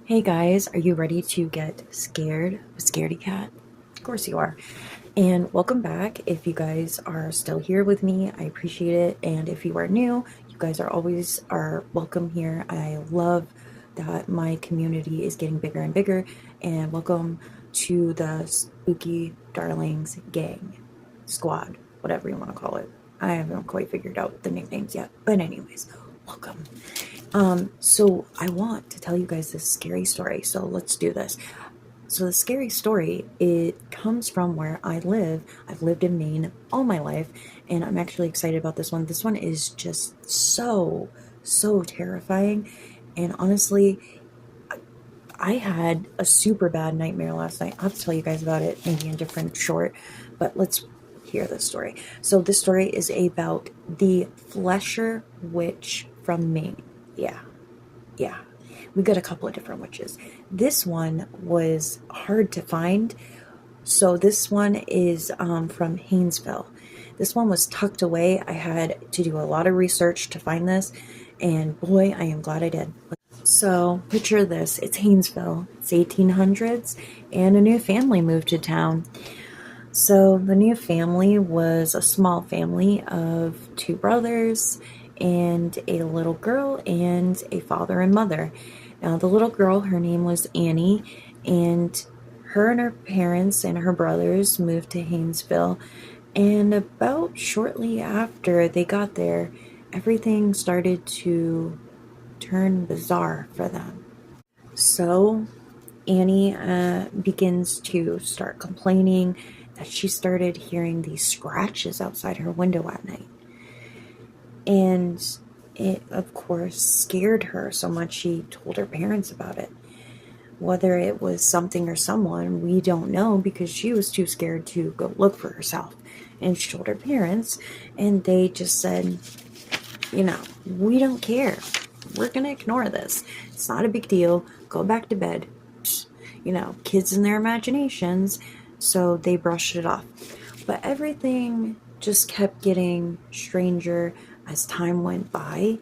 Hey guys, are you ready to get scared with Scaredy Cat? Of course you are. And welcome back. If you guys are still here with me, I appreciate it. And if you are new, you guys are welcome here. I love that my community is getting bigger and bigger. And welcome to the Spooky Darlings gang, squad, whatever you want to call it. I haven't quite figured out the nicknames yet. But anyways, welcome. So I want to tell you guys this scary story. So let's do this. So the scary story, it comes from where I live. I've lived in Maine all my life, and I'm actually excited about this one. This one is just so terrifying. And honestly, I had a super bad nightmare last night. I'll have to tell you guys about it maybe in a different short, but let's hear this story. So this story is about the Flesher Witch from Maine. Yeah. We got a couple of different witches. This one was hard to find. So this one is from Hanyeville. This one was tucked away. I had to do a lot of research to find this, and boy, I am glad I did. So picture this. It's Hanyeville. It's 1800s, and a new family moved to town. So the new family was a small family of two brothers and a little girl and a father and mother. Now, the little girl, her name was Annie, and her parents and her brothers moved to Hanyeville. And about shortly after they got there, everything started to turn bizarre for them. So Annie begins to start complaining that she started hearing these scratches outside her window at night. And it, of course, scared her so much she told her parents about it. Whether it was something or someone, we don't know, because she was too scared to go look for herself. And she told her parents, and they just said, we don't care. We're going to ignore this. It's not a big deal. Go back to bed. Kids and their imaginations. So they brushed it off. But everything just kept getting stranger as time went by,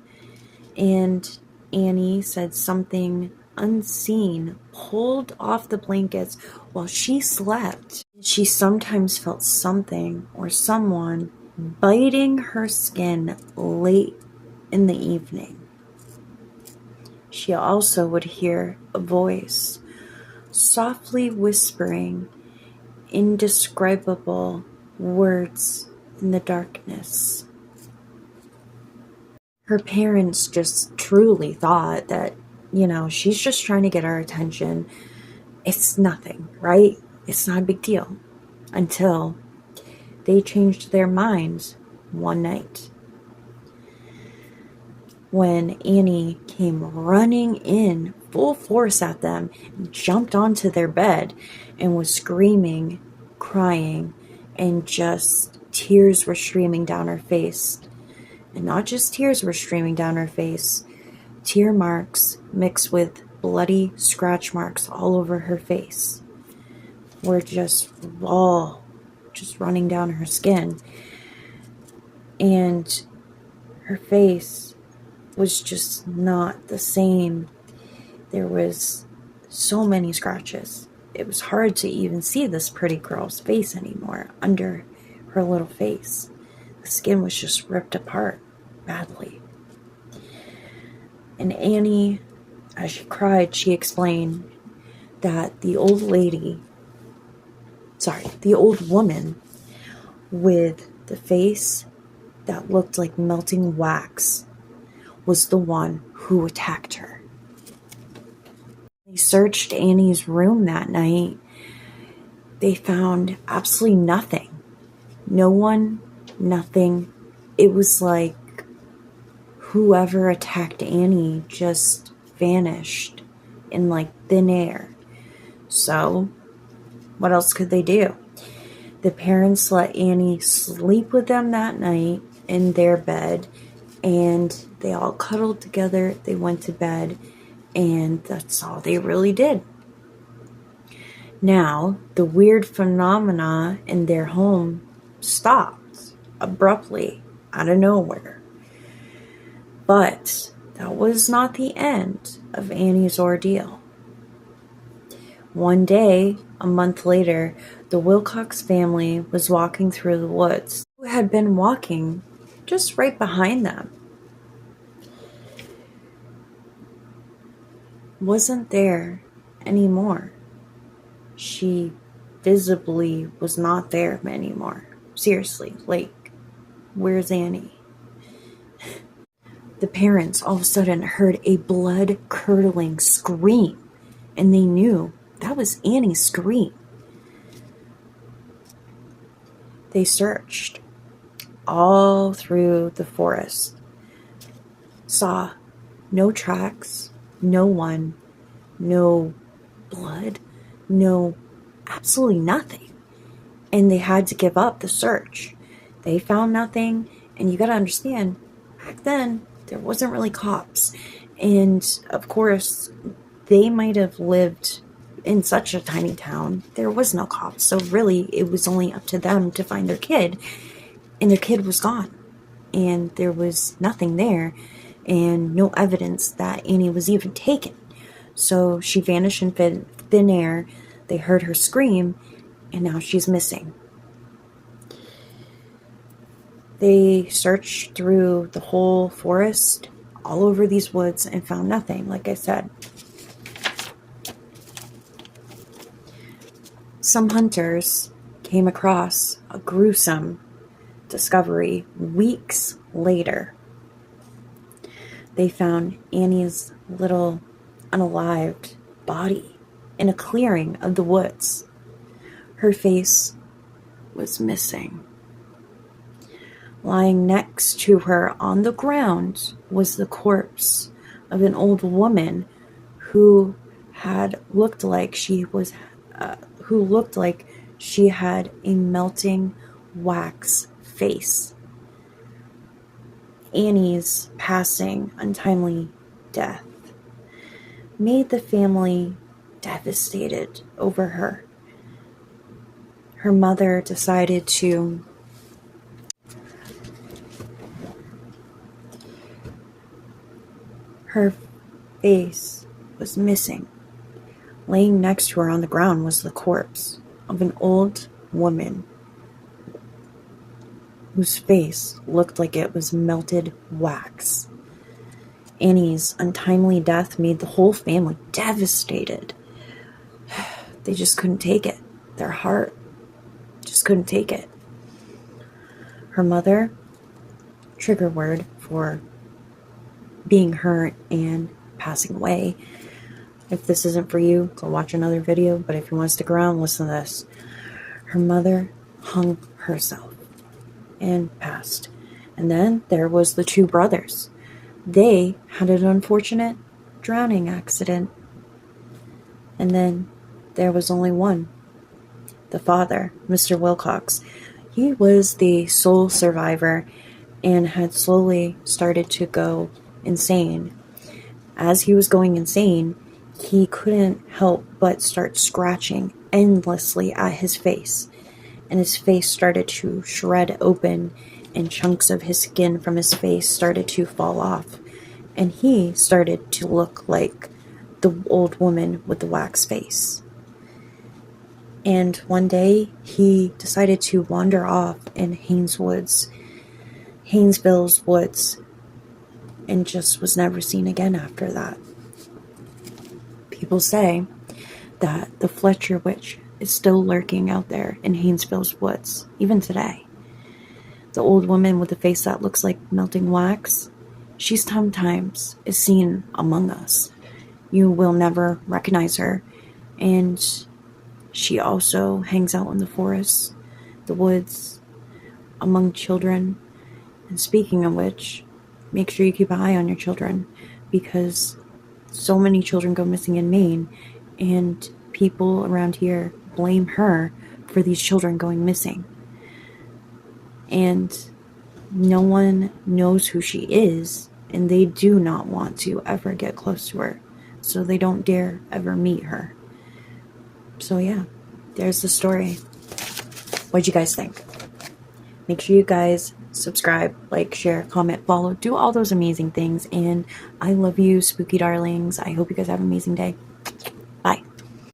and Annie said something unseen pulled off the blankets while she slept. She sometimes felt something or someone biting her skin late in the evening. She also would hear a voice softly whispering indescribable words in the darkness. Her parents just truly thought that, she's just trying to get our attention. It's nothing, right? It's not a big deal. Until they changed their minds one night, when Annie came running in full force at them, jumped onto their bed, and was screaming, crying, and just tears were streaming down her face. And not just tears were streaming down her face, tear marks mixed with bloody scratch marks all over her face were just running down her skin. And her face was just not the same. There was so many scratches. It was hard to even see this pretty girl's face anymore under her little face. The skin was just ripped apart badly. And Annie, as she cried, she explained that the old woman with the face that looked like melting wax was the one who attacked her. They searched Annie's room that night. They found absolutely nothing. No one, nothing. It was like whoever attacked Annie just vanished in like thin air. So, what else could they do? The parents let Annie sleep with them that night in their bed, and they all cuddled together. They went to bed, and that's all they really did. Now, the weird phenomena in their home stopped abruptly out of nowhere. But that was not the end of Annie's ordeal. One day, a month later, the Wilcox family was walking through the woods. Who had been walking just right behind them wasn't there anymore. She visibly was not there anymore. Seriously, like, where's Annie? The parents all of a sudden heard a blood-curdling scream, and they knew that was Annie's scream. They searched all through the forest, saw no tracks, no one, no blood, no, absolutely nothing. And they had to give up the search. They found nothing, and you gotta understand, back then, there wasn't really cops. And of course, they might have lived in such a tiny town. There was no cops. So really, it was only up to them to find their kid. And their kid was gone. And there was nothing there. And no evidence that Annie was even taken. So she vanished in thin air. They heard her scream. And now she's missing. They searched through the whole forest, all over these woods, and found nothing, like I said. Some hunters came across a gruesome discovery weeks later. They found Annie's little unalived body in a clearing of the woods. Her face was missing. Lying next to her on the ground was the corpse of an old woman who looked like she had a melting wax face. Annie's passing, untimely death made the family devastated over her. Her mother decided to her face was missing. Laying next to her on the ground was the corpse of an old woman whose face looked like it was melted wax. Annie's untimely death made the whole family devastated. They just couldn't take it. Their heart just couldn't take it. Her mother, trigger word for being hurt and passing away. If this isn't for you, go watch another video, but if you want to stick around, listen to this. Her mother hung herself and passed. And then there was the two brothers. They had an unfortunate drowning accident. And then there was only one. The father, Mr. Wilcox. He was the sole survivor and had slowly started to go insane. As he was going insane, he couldn't help but start scratching endlessly at his face. And his face started to shred open, and chunks of his skin from his face started to fall off. And he started to look like the old woman with the wax face. And one day, he decided to wander off in Haynesville's woods, and just was never seen again after that. People say that the Fletcher witch is still lurking out there in Haynesville's woods, even today. The old woman with the face that looks like melting wax, she sometimes is seen among us. You will never recognize her, and she also hangs out in the forest, the woods, among children. And speaking of which, make sure you keep an eye on your children, because so many children go missing in Maine, and people around here blame her for these children going missing. And no one knows who she is, and they do not want to ever get close to her, so they don't dare ever meet her. So yeah, there's the story. What'd you guys think? Make sure you guys subscribe, like, share, comment, follow, do all those amazing things. And I love you, spooky darlings. I hope you guys have an amazing day.